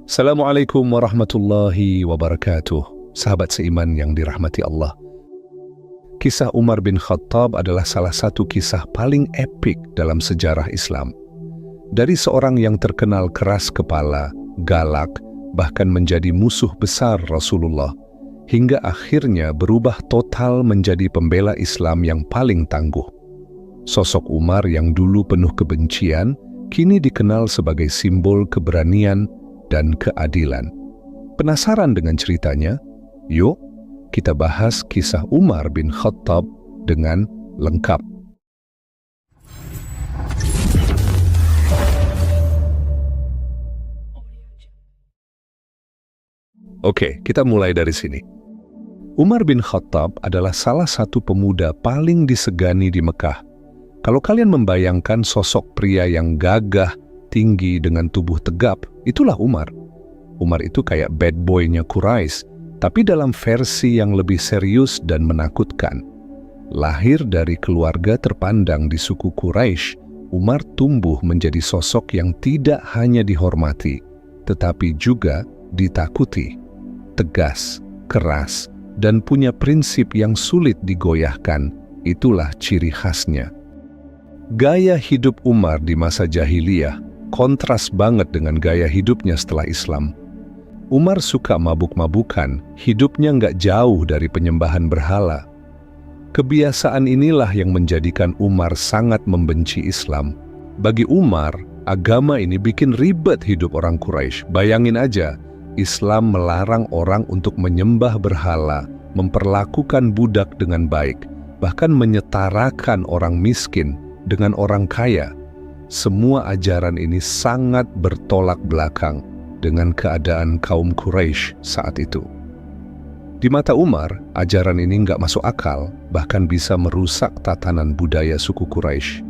Assalamualaikum warahmatullahi wabarakatuh. Sahabat seiman yang dirahmati Allah. Kisah Umar bin Khattab adalah salah satu kisah paling epik dalam sejarah Islam. Dari seorang yang terkenal keras kepala, galak, bahkan menjadi musuh besar Rasulullah, hingga akhirnya berubah total menjadi pembela Islam yang paling tangguh. Sosok Umar yang dulu penuh kebencian, kini dikenal sebagai simbol keberanian dan keadilan. Penasaran dengan ceritanya? Yuk, kita bahas kisah Umar bin Khattab dengan lengkap. Oke, kita mulai dari sini. Umar bin Khattab adalah salah satu pemuda paling disegani di Mekah. Kalau kalian membayangkan sosok pria yang gagah, tinggi dengan tubuh tegap, itulah Umar. Umar itu kayak bad boy-nya Quraisy, tapi dalam versi yang lebih serius dan menakutkan. Lahir dari keluarga terpandang di suku Quraisy, Umar tumbuh menjadi sosok yang tidak hanya dihormati, tetapi juga ditakuti. Tegas, keras, dan punya prinsip yang sulit digoyahkan, itulah ciri khasnya. Gaya hidup Umar di masa jahiliyah kontras banget dengan gaya hidupnya setelah Islam. Umar suka mabuk-mabukan, hidupnya nggak jauh dari penyembahan berhala. Kebiasaan inilah yang menjadikan Umar sangat membenci Islam. Bagi Umar, agama ini bikin ribet hidup orang Quraisy. Bayangin aja, Islam melarang orang untuk menyembah berhala, memperlakukan budak dengan baik, bahkan menyetarakan orang miskin dengan orang kaya. Semua ajaran ini sangat bertolak belakang dengan keadaan kaum Quraisy saat itu. Di mata Umar, ajaran ini nggak masuk akal, bahkan bisa merusak tatanan budaya suku Quraisy.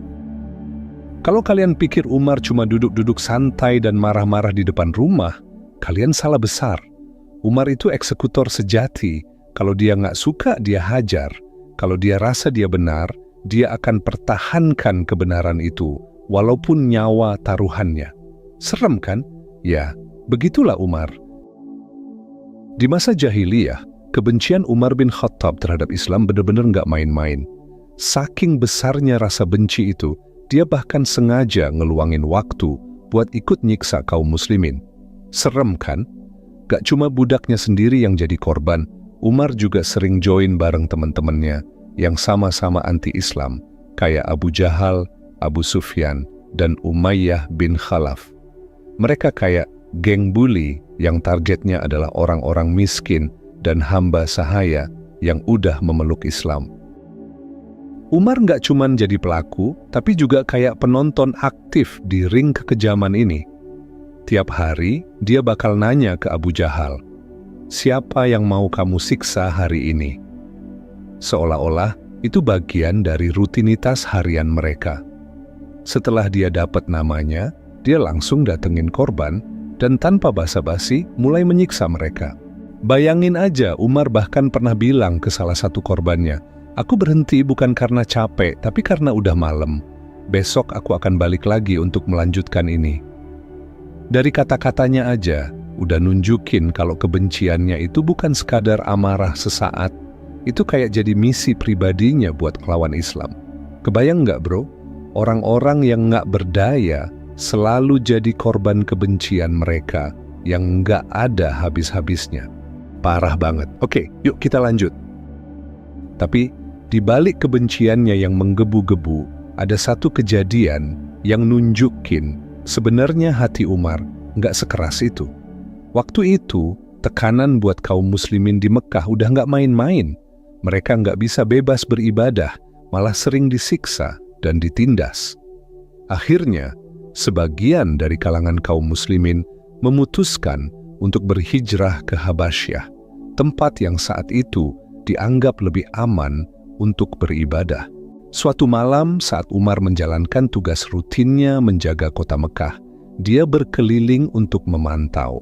Kalau kalian pikir Umar cuma duduk-duduk santai dan marah-marah di depan rumah, kalian salah besar. Umar itu eksekutor sejati. Kalau dia nggak suka, dia hajar. Kalau dia rasa dia benar, dia akan pertahankan kebenaran itu, walaupun nyawa taruhannya. Serem kan? Ya, begitulah Umar. Di masa jahiliyah, kebencian Umar bin Khattab terhadap Islam benar-benar nggak main-main. Saking besarnya rasa benci itu, dia bahkan sengaja ngeluangin waktu buat ikut nyiksa kaum muslimin. Serem kan? Gak cuma budaknya sendiri yang jadi korban, Umar juga sering join bareng teman-temannya yang sama-sama anti-Islam, kayak Abu Jahal, Abu Sufyan, dan Umayyah bin Khalaf. Mereka kayak geng bully yang targetnya adalah orang-orang miskin dan hamba sahaya yang udah memeluk Islam. Umar nggak cuman jadi pelaku, tapi juga kayak penonton aktif di ring kekejaman ini. Tiap hari, dia bakal nanya ke Abu Jahal, "Siapa yang mau kamu siksa hari ini?" Seolah-olah itu bagian dari rutinitas harian mereka. Setelah dia dapat namanya, dia langsung datengin korban dan tanpa basa-basi mulai menyiksa mereka. Bayangin aja, Umar bahkan pernah bilang ke salah satu korbannya, "Aku berhenti bukan karena capek, tapi karena udah malam. Besok aku akan balik lagi untuk melanjutkan ini." Dari kata-katanya aja, udah nunjukin kalau kebenciannya itu bukan sekadar amarah sesaat, itu kayak jadi misi pribadinya buat ngelawan Islam. Kebayang nggak bro? Orang-orang yang nggak berdaya selalu jadi korban kebencian mereka yang nggak ada habis-habisnya. Parah banget. Oke, yuk kita lanjut. Tapi di balik kebenciannya yang menggebu-gebu, ada satu kejadian yang nunjukin sebenarnya hati Umar nggak sekeras itu. Waktu itu, tekanan buat kaum muslimin di Mekah udah nggak main-main. Mereka nggak bisa bebas beribadah, malah sering disiksa dan ditindas. Akhirnya, sebagian dari kalangan kaum muslimin memutuskan untuk berhijrah ke Habasyah, tempat yang saat itu dianggap lebih aman untuk beribadah. Suatu malam saat Umar menjalankan tugas rutinnya menjaga kota Mekah, dia berkeliling untuk memantau.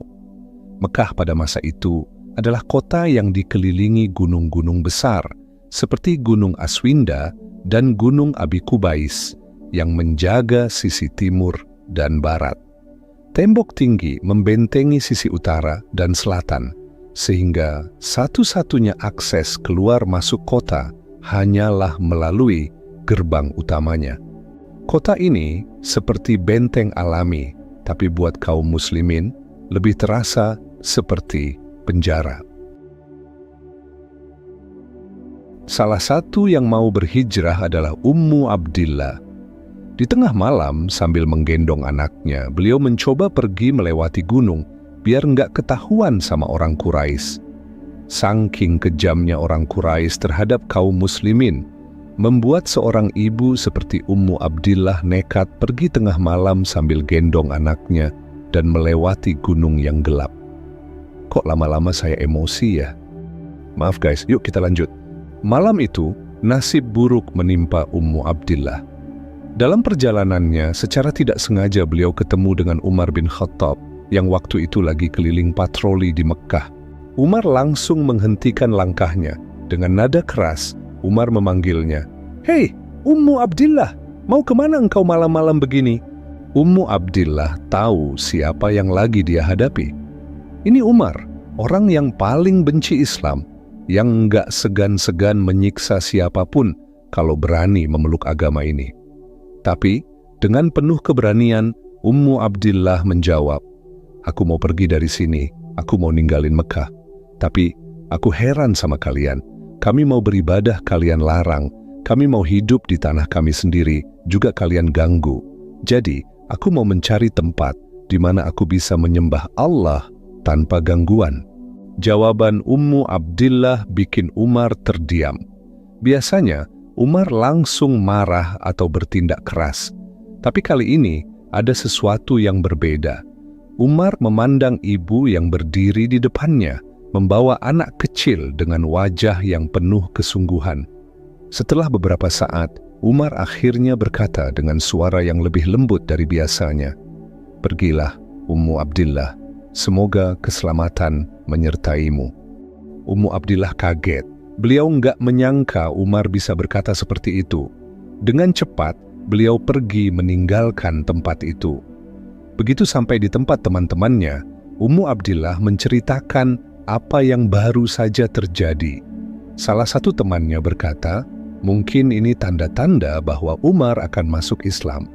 Mekah pada masa itu adalah kota yang dikelilingi gunung-gunung besar, seperti Gunung Aswinda dan Gunung Abi Qubais, yang menjaga sisi timur dan barat. Tembok tinggi membentengi sisi utara dan selatan, sehingga satu-satunya akses keluar masuk kota hanyalah melalui gerbang utamanya. Kota ini seperti benteng alami, tapi buat kaum muslimin lebih terasa seperti penjara. Salah satu yang mau berhijrah adalah Ummu Abdillah. Di tengah malam, sambil menggendong anaknya, beliau mencoba pergi melewati gunung, biar nggak ketahuan sama orang Quraisy. Saking kejamnya orang Quraisy terhadap kaum muslimin, membuat seorang ibu seperti Ummu Abdillah nekat pergi tengah malam sambil gendong anaknya dan melewati gunung yang gelap. Kok lama-lama saya emosi ya? Maaf guys, yuk kita lanjut. Malam itu, nasib buruk menimpa Ummu Abdillah. Dalam perjalanannya, secara tidak sengaja beliau ketemu dengan Umar bin Khattab yang waktu itu lagi keliling patroli di Mekkah. Umar langsung menghentikan langkahnya. Dengan nada keras, Umar memanggilnya, "Hei, Ummu Abdillah, mau kemana engkau malam-malam begini?" Ummu Abdillah tahu siapa yang lagi dia hadapi. Ini Umar, orang yang paling benci Islam, yang nggak segan-segan menyiksa siapapun kalau berani memeluk agama ini. Tapi, dengan penuh keberanian, Ummu Abdillah menjawab, "Aku mau pergi dari sini, aku mau ninggalin Mekah. Tapi, aku heran sama kalian. Kami mau beribadah, kalian larang. Kami mau hidup di tanah kami sendiri, juga kalian ganggu. Jadi, aku mau mencari tempat di mana aku bisa menyembah Allah tanpa gangguan." Jawaban Ummu Abdillah bikin Umar terdiam. Biasanya, Umar langsung marah atau bertindak keras. Tapi kali ini ada sesuatu yang berbeda. Umar memandang ibu yang berdiri di depannya, membawa anak kecil dengan wajah yang penuh kesungguhan. Setelah beberapa saat, Umar akhirnya berkata dengan suara yang lebih lembut dari biasanya, "Pergilah, Ummu Abdillah. Semoga keselamatan menyertaimu." Ummu Abdillah kaget. Beliau nggak menyangka Umar bisa berkata seperti itu. Dengan cepat, beliau pergi meninggalkan tempat itu. Begitu sampai di tempat teman-temannya, Ummu Abdillah menceritakan apa yang baru saja terjadi. Salah satu temannya berkata, mungkin ini tanda-tanda bahwa Umar akan masuk Islam.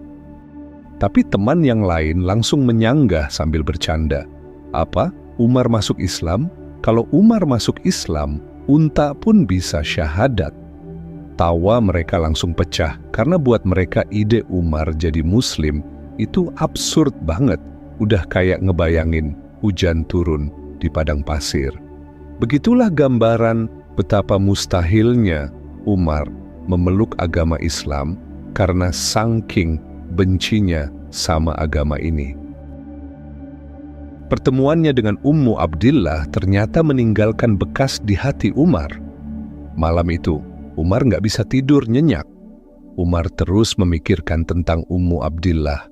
Tapi teman yang lain langsung menyanggah sambil bercanda. Apa? Umar masuk Islam? Kalau Umar masuk Islam, unta pun bisa syahadat. Tawa mereka langsung pecah karena buat mereka ide Umar jadi Muslim itu absurd banget. Udah kayak ngebayangin hujan turun di padang pasir. Begitulah gambaran betapa mustahilnya Umar memeluk agama Islam karena saking bencinya sama agama ini. Pertemuannya dengan Ummu Abdillah ternyata meninggalkan bekas di hati Umar. Malam itu, Umar nggak bisa tidur nyenyak. Umar terus memikirkan tentang Ummu Abdillah.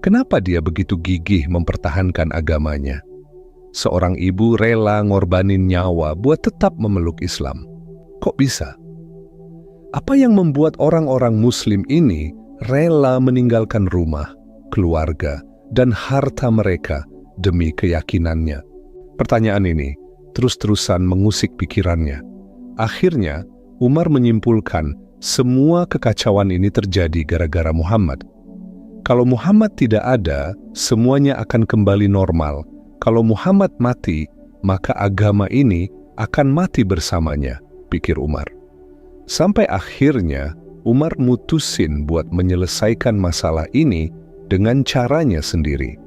Kenapa dia begitu gigih mempertahankan agamanya? Seorang ibu rela ngorbanin nyawa buat tetap memeluk Islam. Kok bisa? Apa yang membuat orang-orang Muslim ini rela meninggalkan rumah, keluarga, dan harta mereka demi keyakinannya? Pertanyaan ini terus-terusan mengusik pikirannya. Akhirnya, Umar menyimpulkan semua kekacauan ini terjadi gara-gara Muhammad. Kalau Muhammad tidak ada, semuanya akan kembali normal. Kalau Muhammad mati, maka agama ini akan mati bersamanya, pikir Umar. Sampai akhirnya, Umar mutusin buat menyelesaikan masalah ini dengan caranya sendiri.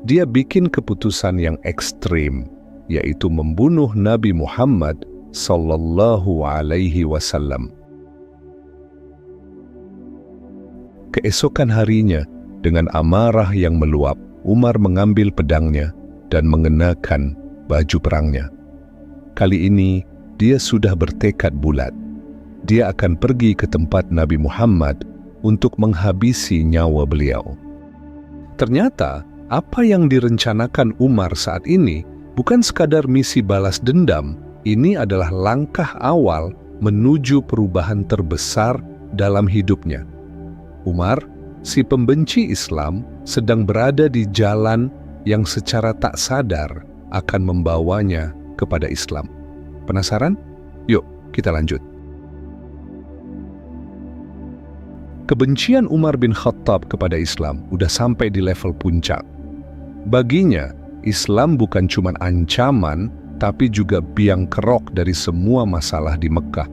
Dia bikin keputusan yang ekstrim, yaitu membunuh Nabi Muhammad sallallahu alaihi wasallam. Keesokan harinya, dengan amarah yang meluap, Umar mengambil pedangnya dan mengenakan baju perangnya. Kali ini, dia sudah bertekad bulat. Dia akan pergi ke tempat Nabi Muhammad untuk menghabisi nyawa beliau. Ternyata, apa yang direncanakan Umar saat ini bukan sekadar misi balas dendam, ini adalah langkah awal menuju perubahan terbesar dalam hidupnya. Umar si pembenci Islam sedang berada di jalan yang secara tak sadar akan membawanya kepada Islam. Penasaran? Yuk, kita lanjut. Kebencian Umar bin Khattab kepada Islam udah sampai di level puncak. Baginya, Islam bukan cuma ancaman, tapi juga biang kerok dari semua masalah di Mekah.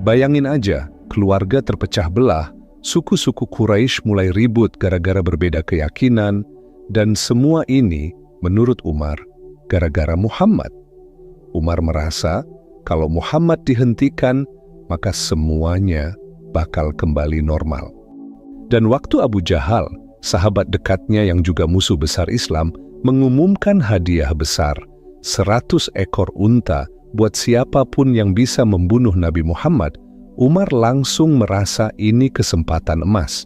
Bayangin aja, keluarga terpecah belah, suku-suku Quraisy mulai ribut gara-gara berbeda keyakinan, dan semua ini, menurut Umar, gara-gara Muhammad. Umar merasa kalau Muhammad dihentikan, maka semuanya bakal kembali normal. Dan waktu Abu Jahal, sahabat dekatnya yang juga musuh besar Islam, mengumumkan hadiah besar, 100 ekor unta buat siapapun yang bisa membunuh Nabi Muhammad, Umar langsung merasa ini kesempatan emas.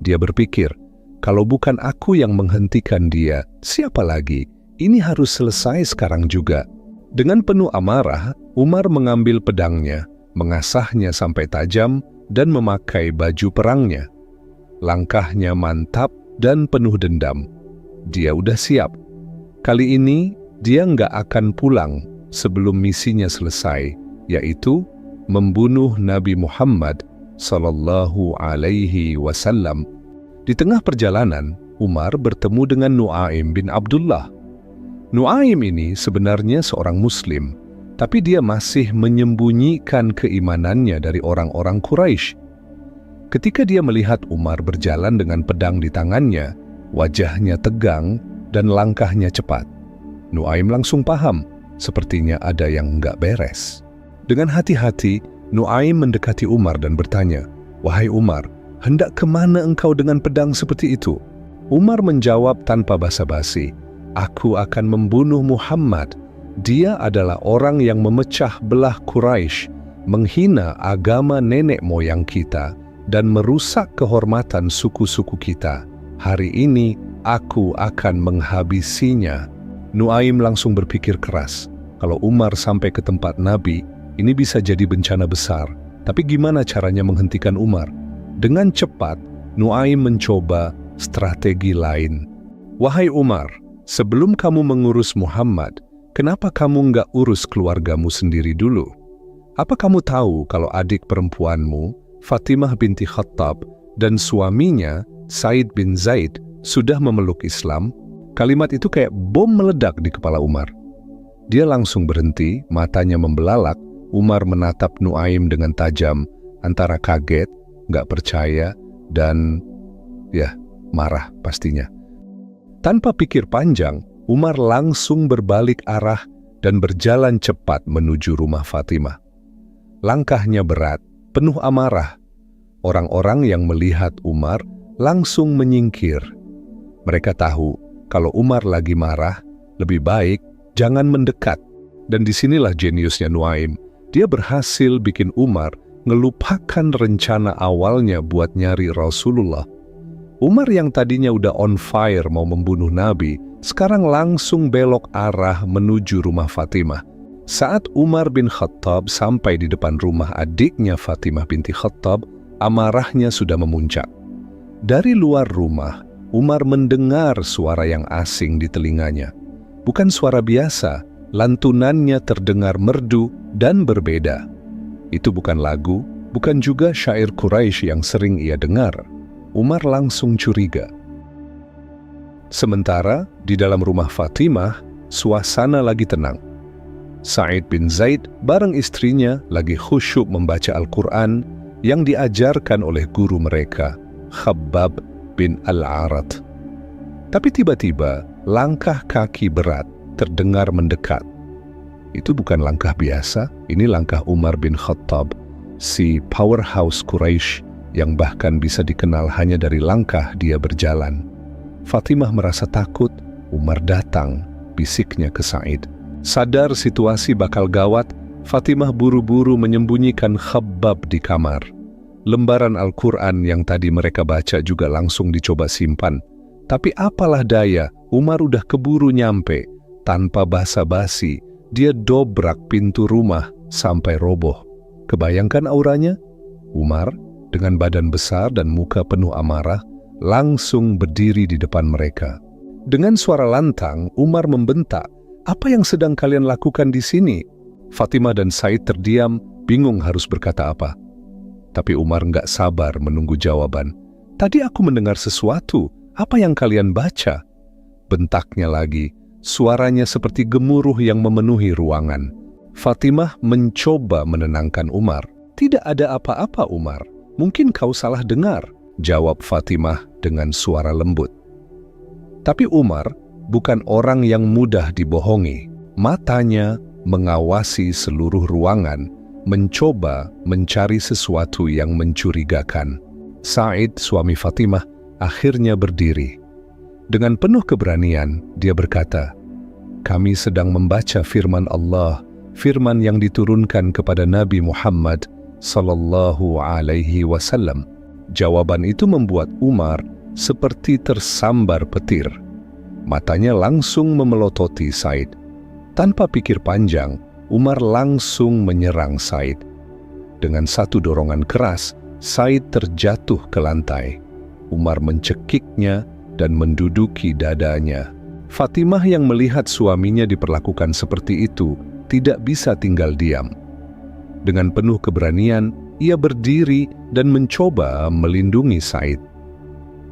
Dia berpikir, kalau bukan aku yang menghentikan dia, siapa lagi? Ini harus selesai sekarang juga. Dengan penuh amarah, Umar mengambil pedangnya, mengasahnya sampai tajam, dan memakai baju perangnya. Langkahnya mantap dan penuh dendam. Dia udah siap. Kali ini, dia nggak akan pulang sebelum misinya selesai, yaitu membunuh Nabi Muhammad sallallahu alaihi wasallam. Di tengah perjalanan, Umar bertemu dengan Nu'aim bin Abdullah. Nu'aim ini sebenarnya seorang Muslim, tapi dia masih menyembunyikan keimanannya dari orang-orang Quraisy. Ketika dia melihat Umar berjalan dengan pedang di tangannya, wajahnya tegang dan langkahnya cepat. Nu'aim langsung paham, sepertinya ada yang nggak beres. Dengan hati-hati, Nu'aim mendekati Umar dan bertanya, "Wahai Umar, hendak kemana engkau dengan pedang seperti itu?" Umar menjawab tanpa basa-basi, "Aku akan membunuh Muhammad. Dia adalah orang yang memecah belah Quraisy, menghina agama nenek moyang kita, dan merusak kehormatan suku-suku kita. Hari ini aku akan menghabisinya." Nu'aim langsung berpikir keras, kalau Umar sampai ke tempat Nabi, ini bisa jadi bencana besar. Tapi gimana caranya menghentikan Umar? Dengan cepat, Nu'aim mencoba strategi lain. "Wahai Umar, sebelum kamu mengurus Muhammad, kenapa kamu nggak urus keluargamu sendiri dulu? Apa kamu tahu kalau adik perempuanmu, Fatimah binti Khattab, dan suaminya, Said bin Zaid, sudah memeluk Islam?" Kalimat itu kayak bom meledak di kepala Umar. Dia langsung berhenti, matanya membelalak. Umar menatap Nu'aim dengan tajam, antara kaget, nggak percaya, dan marah pastinya. Tanpa pikir panjang, Umar langsung berbalik arah dan berjalan cepat menuju rumah Fatimah. Langkahnya berat, penuh amarah. Orang-orang yang melihat Umar langsung menyingkir. Mereka tahu kalau Umar lagi marah, lebih baik jangan mendekat. Dan disinilah jeniusnya Nu'aim. Dia berhasil bikin Umar ngelupakan rencana awalnya buat nyari Rasulullah. Umar yang tadinya udah on fire mau membunuh Nabi, sekarang langsung belok arah menuju rumah Fatimah. Saat Umar bin Khattab sampai di depan rumah adiknya Fatimah binti Khattab, amarahnya sudah memuncak. Dari luar rumah, Umar mendengar suara yang asing di telinganya. Bukan suara biasa, lantunannya terdengar merdu dan berbeda. Itu bukan lagu, bukan juga syair Quraisy yang sering ia dengar. Umar langsung curiga. Sementara di dalam rumah Fatimah, suasana lagi tenang. Said bin Zaid bareng istrinya lagi khusyuk membaca Al-Quran yang diajarkan oleh guru mereka, Khabbab bin Al-Arat. Tapi tiba-tiba langkah kaki berat terdengar mendekat. Itu bukan langkah biasa, ini langkah Umar bin Khattab, si powerhouse Quraisy yang bahkan bisa dikenal hanya dari langkah dia berjalan. Fatimah merasa takut. Umar datang, bisiknya ke Said. Sadar situasi bakal gawat, Fatimah buru-buru menyembunyikan Khabbab di kamar. Lembaran Al-Quran yang tadi mereka baca juga langsung dicoba simpan. Tapi apalah daya, Umar udah keburu nyampe. Tanpa basa-basi, dia dobrak pintu rumah sampai roboh. Kebayangkan auranya? Umar, dengan badan besar dan muka penuh amarah, langsung berdiri di depan mereka. Dengan suara lantang, Umar membentak, "Apa yang sedang kalian lakukan di sini?" Fatimah dan Said terdiam, bingung harus berkata apa. Tapi Umar nggak sabar menunggu jawaban. "Tadi aku mendengar sesuatu. Apa yang kalian baca?" Bentaknya lagi, suaranya seperti gemuruh yang memenuhi ruangan. Fatimah mencoba menenangkan Umar. "Tidak ada apa-apa, Umar. Mungkin kau salah dengar," jawab Fatimah dengan suara lembut. Tapi Umar bukan orang yang mudah dibohongi. Matanya mengawasi seluruh ruangan, mencoba mencari sesuatu yang mencurigakan. Said, suami Fatimah, akhirnya berdiri. Dengan penuh keberanian, dia berkata, "Kami sedang membaca firman Allah, firman yang diturunkan kepada Nabi Muhammad sallallahu alaihi wasallam." Jawaban itu membuat Umar seperti tersambar petir. Matanya langsung memelototi Said. Tanpa pikir panjang, Umar langsung menyerang Said. Dengan satu dorongan keras, Said terjatuh ke lantai. Umar mencekiknya dan menduduki dadanya. Fatimah yang melihat suaminya diperlakukan seperti itu tidak bisa tinggal diam. Dengan penuh keberanian, ia berdiri dan mencoba melindungi Said.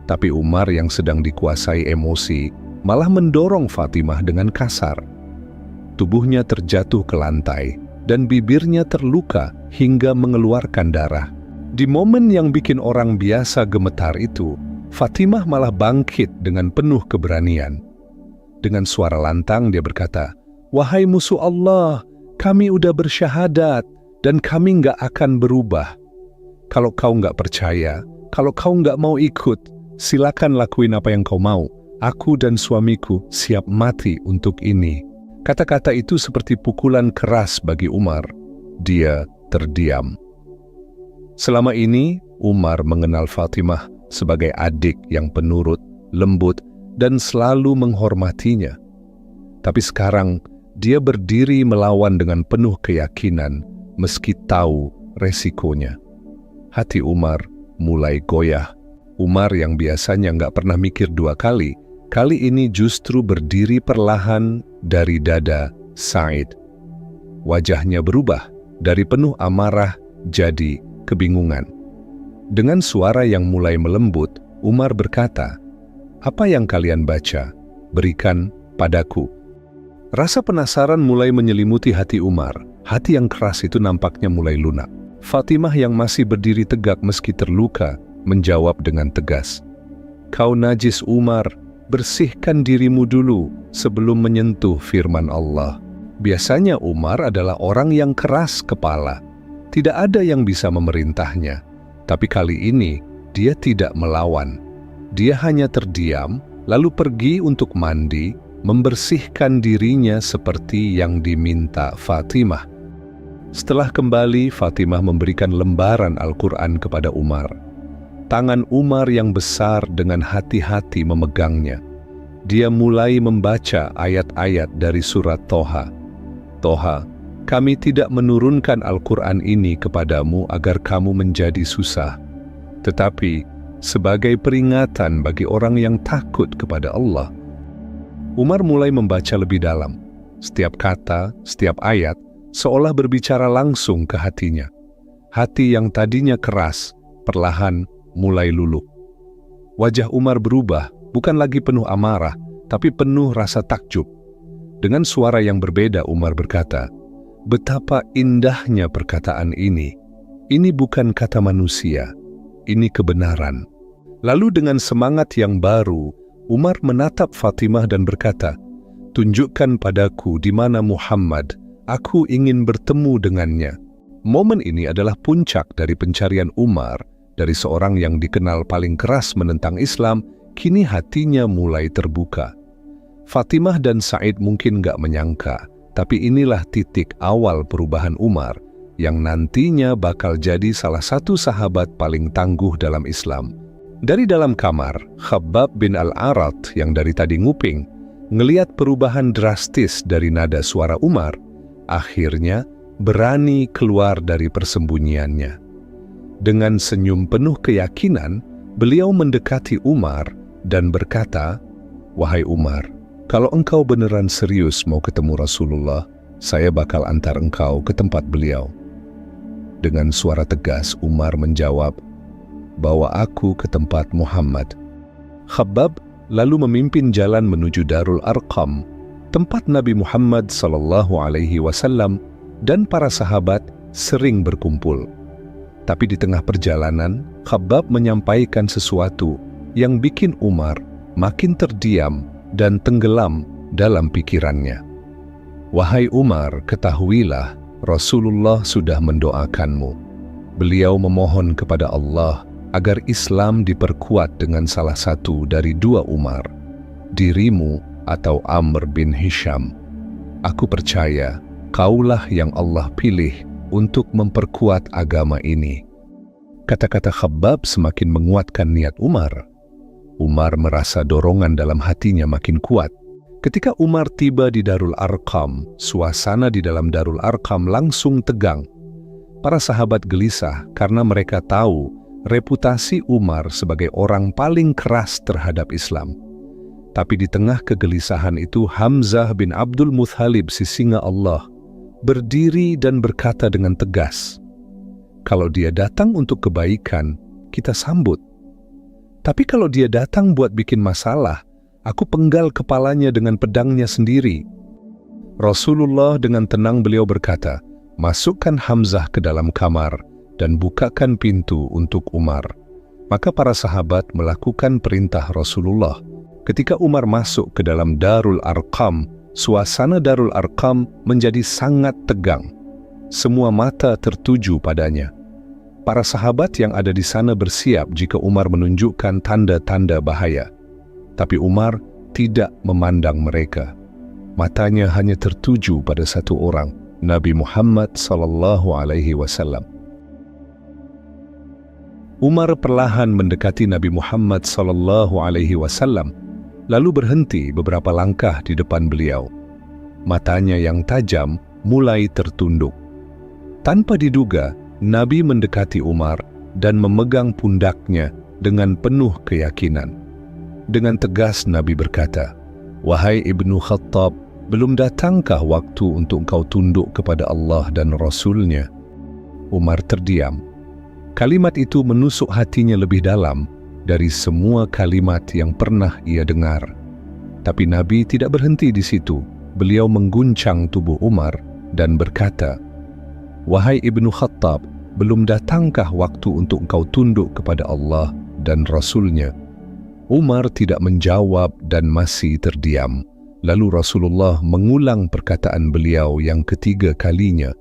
Tapi Umar yang sedang dikuasai emosi malah mendorong Fatimah dengan kasar. Tubuhnya terjatuh ke lantai dan bibirnya terluka hingga mengeluarkan darah. Di momen yang bikin orang biasa gemetar itu, Fatimah malah bangkit dengan penuh keberanian. Dengan suara lantang dia berkata, "Wahai musuh Allah, kami udah bersyahadat dan kami nggak akan berubah. Kalau kau nggak percaya, kalau kau nggak mau ikut, silakan lakuin apa yang kau mau. Aku dan suamiku siap mati untuk ini." Kata-kata itu seperti pukulan keras bagi Umar. Dia terdiam. Selama ini, Umar mengenal Fatimah sebagai adik yang penurut, lembut, dan selalu menghormatinya. Tapi sekarang, dia berdiri melawan dengan penuh keyakinan, meski tahu resikonya. Hati Umar mulai goyah. Umar yang biasanya nggak pernah mikir dua kali ini justru berdiri perlahan dari dada Said. Wajahnya berubah dari penuh amarah jadi kebingungan. Dengan suara yang mulai melembut, Umar berkata, "Apa yang kalian baca? Berikan padaku." Rasa penasaran mulai menyelimuti hati Umar. Hati yang keras itu nampaknya mulai lunak. Fatimah yang masih berdiri tegak meski terluka, menjawab dengan tegas, "Kau najis Umar, bersihkan dirimu dulu sebelum menyentuh firman Allah." Biasanya Umar adalah orang yang keras kepala. Tidak ada yang bisa memerintahnya. Tapi kali ini, dia tidak melawan. Dia hanya terdiam, lalu pergi untuk mandi, membersihkan dirinya seperti yang diminta Fatimah. Setelah kembali, Fatimah memberikan lembaran Al-Quran kepada Umar. Tangan Umar yang besar dengan hati-hati memegangnya. Dia mulai membaca ayat-ayat dari surat Toha. "Toha, kami tidak menurunkan Al-Quran ini kepadamu agar kamu menjadi susah, tetapi sebagai peringatan bagi orang yang takut kepada Allah." Umar mulai membaca lebih dalam. Setiap kata, setiap ayat, seolah berbicara langsung ke hatinya. Hati yang tadinya keras, perlahan mulai luluh. Wajah Umar berubah, bukan lagi penuh amarah, tapi penuh rasa takjub. Dengan suara yang berbeda, Umar berkata, "Betapa indahnya perkataan ini. Ini bukan kata manusia, ini kebenaran." Lalu dengan semangat yang baru, Umar menatap Fatimah dan berkata, "Tunjukkan padaku di mana Muhammad, aku ingin bertemu dengannya." Momen ini adalah puncak dari pencarian Umar. Dari seorang yang dikenal paling keras menentang Islam, kini hatinya mulai terbuka. Fatimah dan Said mungkin nggak menyangka, tapi inilah titik awal perubahan Umar, yang nantinya bakal jadi salah satu sahabat paling tangguh dalam Islam. Dari dalam kamar, Khabbab bin Al-Arat yang dari tadi nguping, ngeliat perubahan drastis dari nada suara Umar, akhirnya berani keluar dari persembunyiannya. Dengan senyum penuh keyakinan, Beliau mendekati Umar dan berkata, "Wahai Umar, kalau engkau beneran serius mau ketemu Rasulullah, saya bakal antar engkau ke tempat beliau." Dengan suara tegas, Umar menjawab, "Bawa aku ke tempat Muhammad." Khabbab lalu memimpin jalan menuju Darul Arqam, tempat Nabi Muhammad SAW dan para sahabat sering berkumpul. Tapi di tengah perjalanan, Khabbab menyampaikan sesuatu yang bikin Umar makin terdiam dan tenggelam dalam pikirannya. "Wahai Umar, ketahuilah Rasulullah sudah mendoakanmu. Beliau memohon kepada Allah agar Islam diperkuat dengan salah satu dari dua Umar, dirimu atau Amr bin Hisham. Aku percaya kaulah yang Allah pilih untuk memperkuat agama ini." Kata-kata Khabbab semakin menguatkan niat Umar. Umar merasa dorongan dalam hatinya makin kuat. Ketika Umar tiba di Darul Arqam, suasana di dalam Darul Arqam langsung tegang. Para sahabat gelisah karena mereka tahu reputasi Umar sebagai orang paling keras terhadap Islam. Tapi di tengah kegelisahan itu, Hamzah bin Abdul Muthalib, si singa Allah, berdiri dan berkata dengan tegas, "Kalau dia datang untuk kebaikan, kita sambut. Tapi kalau dia datang buat bikin masalah, aku penggal kepalanya dengan pedangnya sendiri." Rasulullah dengan tenang beliau berkata, "Masukkan Hamzah ke dalam kamar dan bukakan pintu untuk Umar." Maka para sahabat melakukan perintah Rasulullah. Ketika Umar masuk ke dalam Darul Arqam, suasana Darul Arqam menjadi sangat tegang. Semua mata tertuju padanya. Para sahabat yang ada di sana bersiap jika Umar menunjukkan tanda-tanda bahaya. Tapi Umar tidak memandang mereka. Matanya hanya tertuju pada satu orang, Nabi Muhammad SAW. Umar perlahan mendekati Nabi Muhammad SAW, lalu berhenti beberapa langkah di depan beliau. Matanya yang tajam mulai tertunduk. Tanpa diduga, Nabi mendekati Umar dan memegang pundaknya dengan penuh keyakinan. Dengan tegas Nabi berkata, "Wahai Ibnu Khattab, belum datangkah waktu untuk engkau tunduk kepada Allah dan Rasul-Nya?" Umar terdiam. Kalimat itu menusuk hatinya lebih dalam dari semua kalimat yang pernah ia dengar. Tapi Nabi tidak berhenti di situ. Beliau mengguncang tubuh Umar dan berkata, "Wahai Ibnu Khattab, belum datangkah waktu untuk engkau tunduk kepada Allah dan Rasul-Nya?" Umar tidak menjawab dan masih terdiam. Lalu Rasulullah mengulang perkataan beliau yang ketiga kalinya,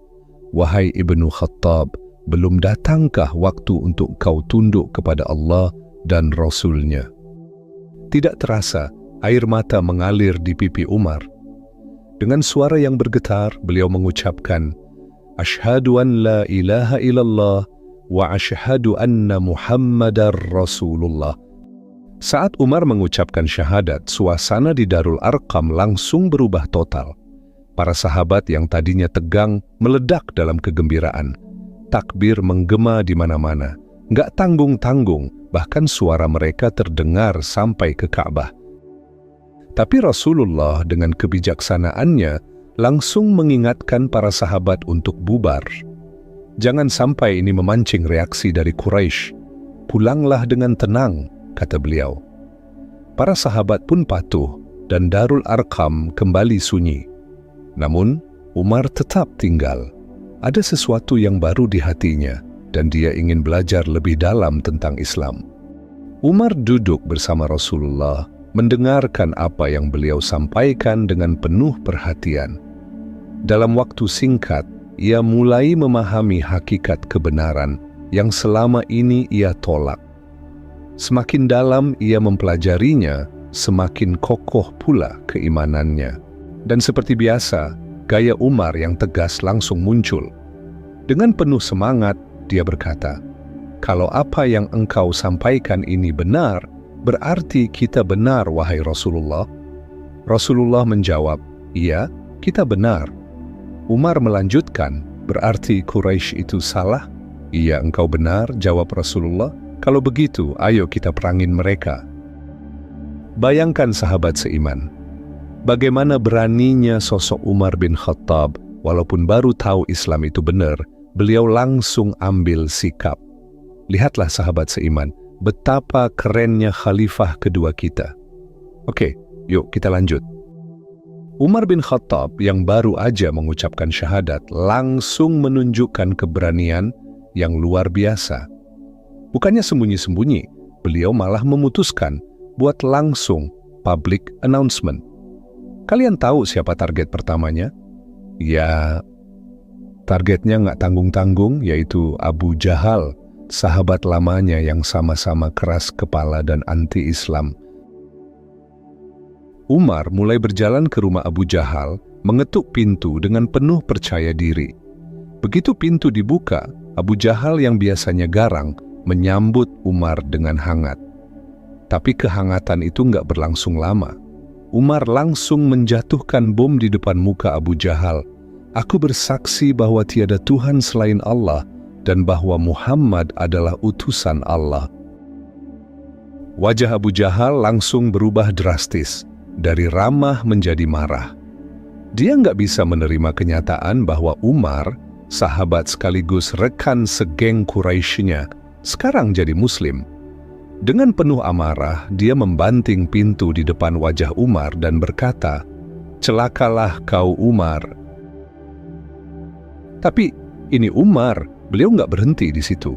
"Wahai Ibnu Khattab, belum datangkah waktu untuk engkau tunduk kepada Allah dan Rasul-Nya?" Tidak terasa, air mata mengalir di pipi Umar. Dengan suara yang bergetar, beliau mengucapkan, "Asyhadu an la ilaha illallah wa asyhadu anna Muhammadar Rasulullah." Saat Umar mengucapkan syahadat, suasana di Darul Arqam langsung berubah total. Para sahabat yang tadinya tegang meledak dalam kegembiraan. Takbir menggema di mana-mana. Nggak tanggung-tanggung, bahkan suara mereka terdengar sampai ke Ka'bah. Tapi Rasulullah dengan kebijaksanaannya langsung mengingatkan para sahabat untuk bubar. Jangan sampai ini memancing reaksi dari Quraisy. "Pulanglah dengan tenang," kata beliau. Para sahabat pun patuh dan Darul Arqam kembali sunyi. Namun, Umar tetap tinggal. Ada sesuatu yang baru di hatinya dan dia ingin belajar lebih dalam tentang Islam. Umar duduk bersama Rasulullah, mendengarkan apa yang beliau sampaikan dengan penuh perhatian. Dalam waktu singkat, ia mulai memahami hakikat kebenaran yang selama ini ia tolak. Semakin dalam ia mempelajarinya, semakin kokoh pula keimanannya. Dan seperti biasa, gaya Umar yang tegas langsung muncul. Dengan penuh semangat, dia berkata, "Kalau apa yang engkau sampaikan ini benar, berarti kita benar, wahai Rasulullah." Rasulullah menjawab, "Iya, kita benar." Umar melanjutkan, "Berarti Quraisy itu salah?" "Iya, engkau benar," jawab Rasulullah. Kalau begitu, ayo kita perangin mereka. Bayangkan sahabat seiman, bagaimana beraninya sosok Umar bin Khattab, walaupun baru tahu Islam itu benar, beliau langsung ambil sikap. Lihatlah sahabat seiman, betapa kerennya khalifah kedua kita. Oke, yuk kita lanjut. Umar bin Khattab yang baru aja mengucapkan syahadat langsung menunjukkan keberanian yang luar biasa. Bukannya sembunyi-sembunyi, beliau malah memutuskan buat langsung public announcement. Kalian tahu siapa target pertamanya? Ya, targetnya nggak tanggung-tanggung, yaitu Abu Jahal, sahabat lamanya yang sama-sama keras kepala dan anti-Islam. Umar mulai berjalan ke rumah Abu Jahal, mengetuk pintu dengan penuh percaya diri. Begitu pintu dibuka, Abu Jahal yang biasanya garang menyambut Umar dengan hangat. Tapi kehangatan itu nggak berlangsung lama. Umar langsung menjatuhkan bom di depan muka Abu Jahal. Aku bersaksi bahwa tiada Tuhan selain Allah dan bahwa Muhammad adalah utusan Allah. Wajah Abu Jahal langsung berubah drastis. Dari ramah menjadi marah. Dia nggak bisa menerima kenyataan bahwa Umar, sahabat sekaligus rekan segeng Quraisy-nya, sekarang jadi Muslim. Dengan penuh amarah, dia membanting pintu di depan wajah Umar dan berkata, "Celakalah kau Umar." Tapi ini Umar, beliau nggak berhenti di situ.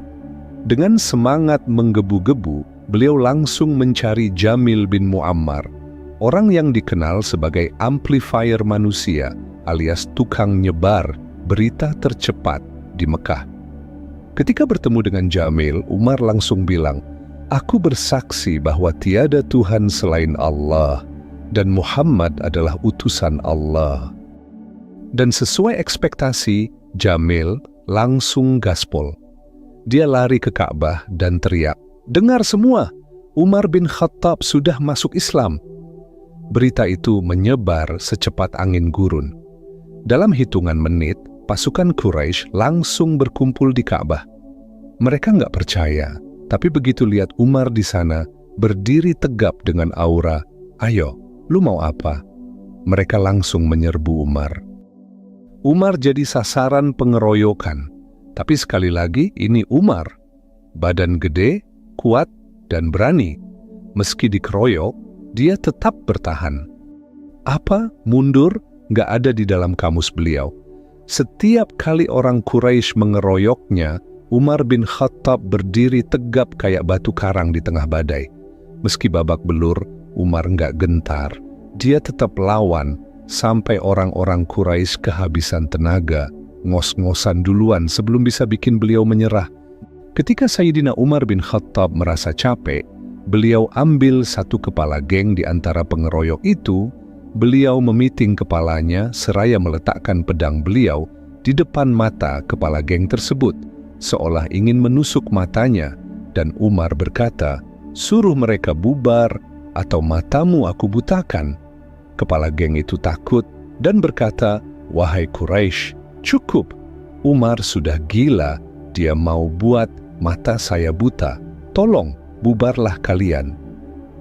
Dengan semangat menggebu-gebu, beliau langsung mencari Jamil bin Muammar, orang yang dikenal sebagai amplifier manusia alias tukang nyebar berita tercepat di Mekah. Ketika bertemu dengan Jamil, Umar langsung bilang, "Aku bersaksi bahwa tiada Tuhan selain Allah dan Muhammad adalah utusan Allah." Dan sesuai ekspektasi, Jamil langsung gaspol. Dia lari ke Ka'bah dan teriak, "Dengar semua, Umar bin Khattab sudah masuk Islam." Berita itu menyebar secepat angin gurun. Dalam hitungan menit, pasukan Quraisy langsung berkumpul di Ka'bah. Mereka nggak percaya, tapi begitu lihat Umar di sana, berdiri tegap dengan aura, "Ayo, lu mau apa?" Mereka langsung menyerbu Umar. Umar jadi sasaran pengeroyokan. Tapi sekali lagi, ini Umar. Badan gede, kuat, dan berani. Meski dikeroyok, dia tetap bertahan. Apa mundur nggak ada di dalam kamus beliau. Setiap kali orang Quraisy mengeroyoknya, Umar bin Khattab berdiri tegap kayak batu karang di tengah badai. Meski babak belur, Umar nggak gentar. Dia tetap lawan sampai orang-orang Quraisy kehabisan tenaga, ngos-ngosan duluan sebelum bisa bikin beliau menyerah. Ketika Sayyidina Umar bin Khattab merasa capek, beliau ambil satu kepala geng di antara pengeroyok itu, beliau memiting kepalanya seraya meletakkan pedang beliau di depan mata kepala geng tersebut, seolah ingin menusuk matanya, dan Umar berkata, "Suruh mereka bubar atau matamu aku butakan." Kepala geng itu takut dan berkata, "Wahai Quraisy, cukup. Umar sudah gila, dia mau buat mata saya buta. Tolong, bubarlah kalian."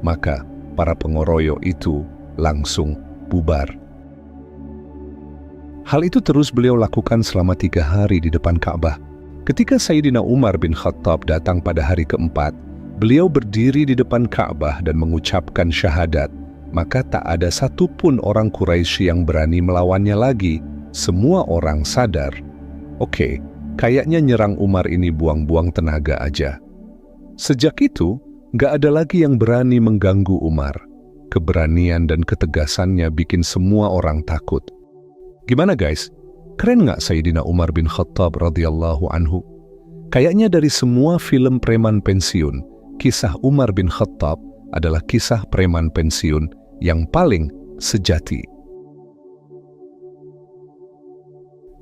Maka para pengeroyok itu langsung bubar. Hal itu terus beliau lakukan selama 3 hari di depan Ka'bah. Ketika Sayyidina Umar bin Khattab datang pada hari keempat, beliau berdiri di depan Ka'bah dan mengucapkan syahadat. Maka tak ada satupun orang Quraisy yang berani melawannya lagi. Semua orang sadar, oke, kayaknya nyerang Umar ini buang-buang tenaga aja. Sejak itu, gak ada lagi yang berani mengganggu Umar. Keberanian dan ketegasannya bikin semua orang takut. Gimana guys? Keren gak Sayyidina Umar bin Khattab radhiyallahu anhu? Kayaknya dari semua film preman pensiun, kisah Umar bin Khattab adalah kisah preman pensiun yang paling sejati.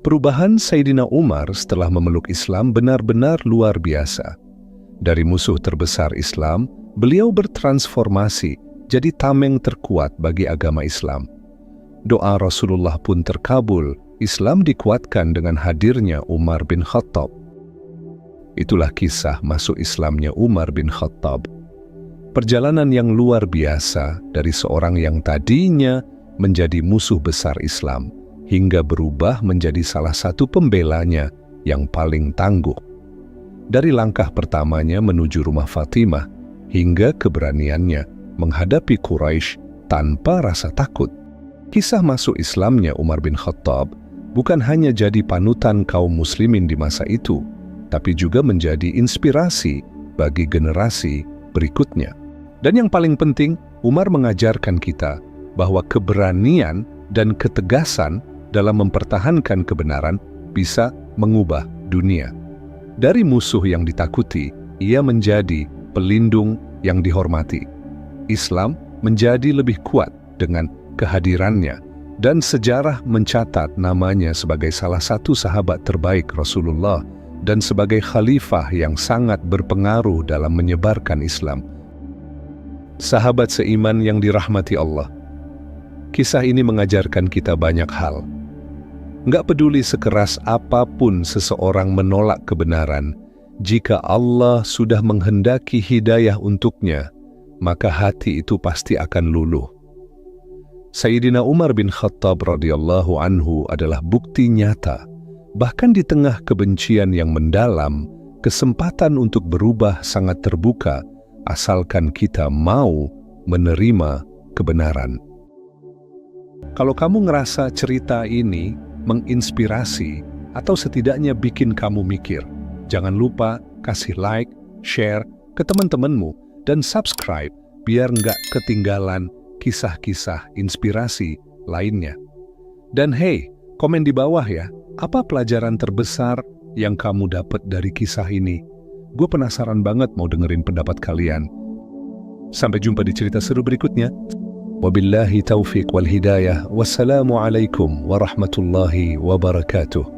Perubahan Sayyidina Umar setelah memeluk Islam benar-benar luar biasa. Dari musuh terbesar Islam, beliau bertransformasi jadi tameng terkuat bagi agama Islam. Doa Rasulullah pun terkabul, Islam dikuatkan dengan hadirnya Umar bin Khattab. Itulah kisah masuk Islamnya Umar bin Khattab. Perjalanan yang luar biasa dari seorang yang tadinya menjadi musuh besar Islam, hingga berubah menjadi salah satu pembelanya yang paling tangguh. Dari langkah pertamanya menuju rumah Fatimah, hingga keberaniannya menghadapi Quraisy tanpa rasa takut. Kisah masuk Islamnya Umar bin Khattab bukan hanya jadi panutan kaum muslimin di masa itu, tapi juga menjadi inspirasi bagi generasi berikutnya. Dan yang paling penting, Umar mengajarkan kita bahwa keberanian dan ketegasan dalam mempertahankan kebenaran bisa mengubah dunia. Dari musuh yang ditakuti, ia menjadi pelindung yang dihormati. Islam menjadi lebih kuat dengan kehadirannya, dan sejarah mencatat namanya sebagai salah satu sahabat terbaik Rasulullah dan sebagai khalifah yang sangat berpengaruh dalam menyebarkan Islam. Sahabat seiman yang dirahmati Allah, kisah ini mengajarkan kita banyak hal. Nggak peduli sekeras apapun seseorang menolak kebenaran, jika Allah sudah menghendaki hidayah untuknya, maka hati itu pasti akan luluh. Sayyidina Umar bin Khattab radhiyallahu anhu adalah bukti nyata. Bahkan di tengah kebencian yang mendalam, kesempatan untuk berubah sangat terbuka, asalkan kita mau menerima kebenaran. Kalau kamu ngerasa cerita ini menginspirasi atau setidaknya bikin kamu mikir, jangan lupa kasih like, share ke teman-temanmu, dan subscribe biar nggak ketinggalan kisah-kisah inspirasi lainnya. Dan hey, komen di bawah ya, apa pelajaran terbesar yang kamu dapat dari kisah ini? Gue penasaran banget mau dengerin pendapat kalian. Sampai jumpa di cerita seru berikutnya. Wabillahi taufiq wal hidayah. Wassalamualaikum warahmatullahi wabarakatuh.